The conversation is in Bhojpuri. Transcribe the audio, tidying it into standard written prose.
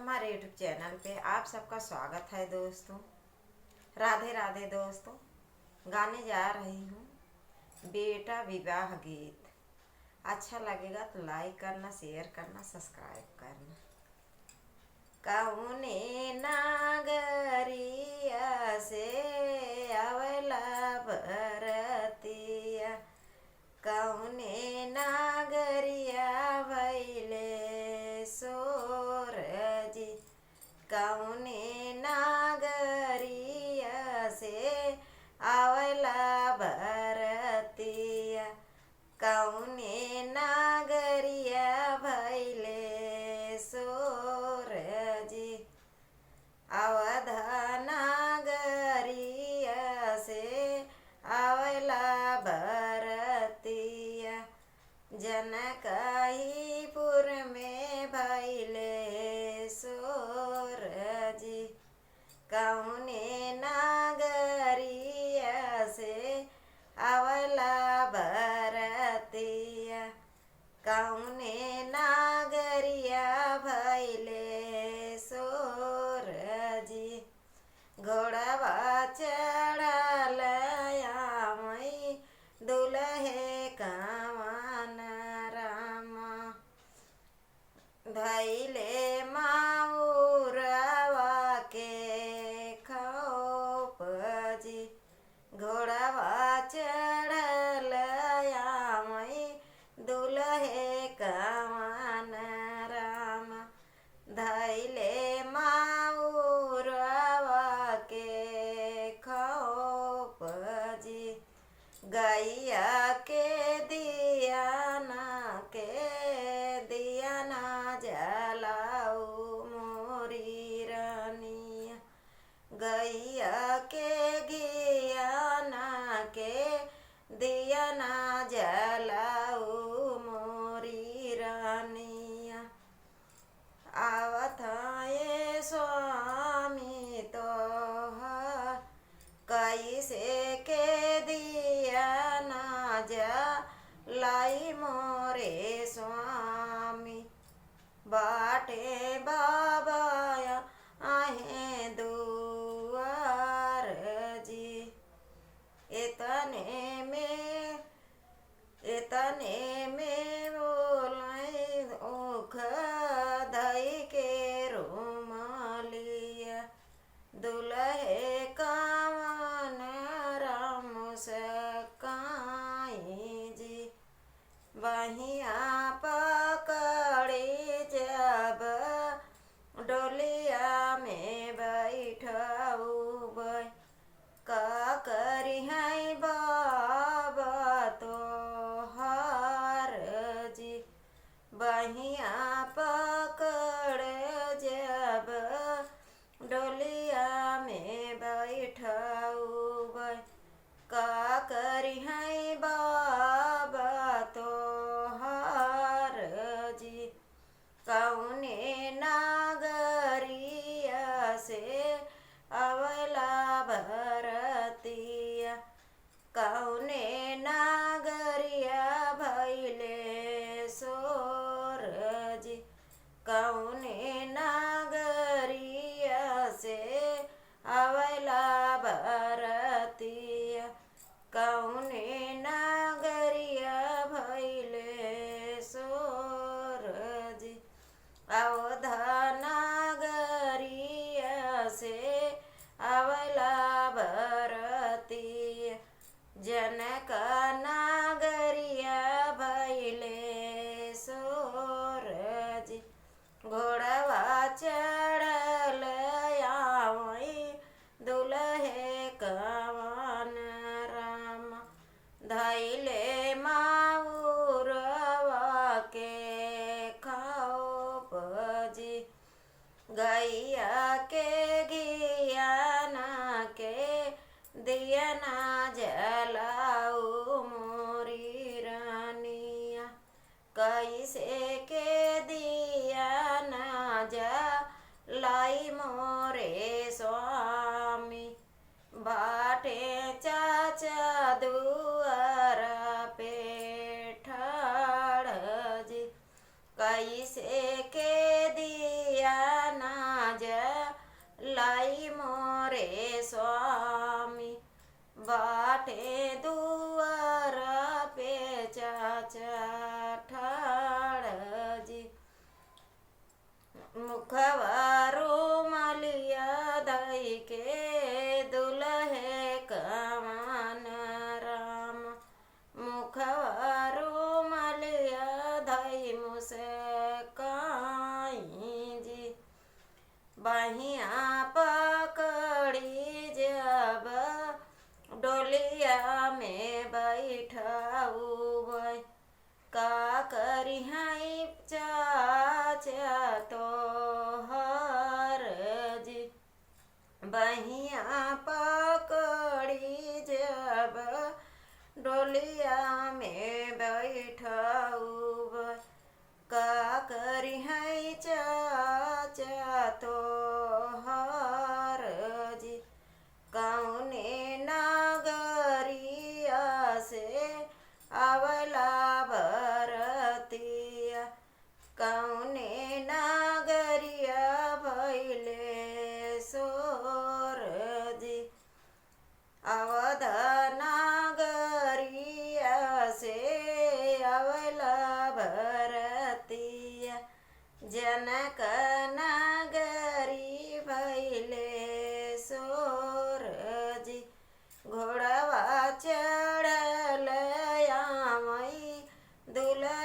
हमारे यूट्यूब चैनल पे आप सबका स्वागत है दोस्तों। राधे राधे दोस्तों। गाने जा रही हूँ बेटा विवाह गीत। अच्छा लगेगा तो लाइक करना, शेयर करना, सब्सक्राइब करना। कौने नागरिया से अवला भरतिया, कौने नागरिया भैले सोरजी, कौने नागरिया से आवला भरतिया, कौने नागरिया भैले सोरजी। अवध नागरिया से आवला भरतिया, जनकहीपुर में भैले सोरजी। कौने नागरिया से आवला भरतिया, कौने नागरिया भैले सोरजी। घोड़वा चढ़ल आमई दुल्हे कवन रामा, धैले माउरवा के खोपजी। घोड़वा चढ़ल आमई दुल्हे कवन रामा, धैले माउरवा के खोपजी। गैया के दियाना जलाऊ मोरी रानिया, गैया के घियाना के दियाना जलाऊ मोरी रानिया। आवत ये स्वामी तो कैसे के दियाना जलाई मोरे स्वामी। बाटे बाबाया आहे दुआर जी, इतने में बोले ओख धई के रुमालिया, दुल्हे कवन राम सकाई जी। बहिया पकड़ी जब डोलिया में बैठाऊ बई, का करी है बाबा तो हार जी। बहिया पकड़ जब डोलिया में बैठाऊ बई, का करी है बाबा तो हार जी। कौने नागरिया से अवला भरतिया, कौने नागरिया भैले सोरजी। कौने नागरिया से अवला भरतिया, कौने नागरिया भैले सोरजी। अवध नागरिया से अवला भरतिया, जनक नागरिया भैले सोरजी। घोड़वा चढ़ल आमई दुल्हे कवन रामा, धैले माउरवा के खोपजी। गैया के घियाना के दियाना जलाऊ मोरी रानिया, कैसे के दियाना जलाई मोरे स्वामी। बाटे चाचा दुआर पे ठाड़ जी, कैसे के दिया ना मुखवा रुमालिया धई के दुल्हे कमान राम। मुखवा रुमालिया धई मुसे जी। बहिया पकड़ी जब डोलिया में बैठाऊ का करी हई चाचा तो हर जी। बहिया पकड़ी जब डोलिया में बैठाऊ का करी हई चाचा तो हर जी। कौने नगरिया से आवला भरतिया। कौने नगरिया भैले सोर जी। अवध नगरिया से आवला भरतिया। जनक नगरी भैले सोर जी। घोड़वा चढ़ल आमई दुल्हा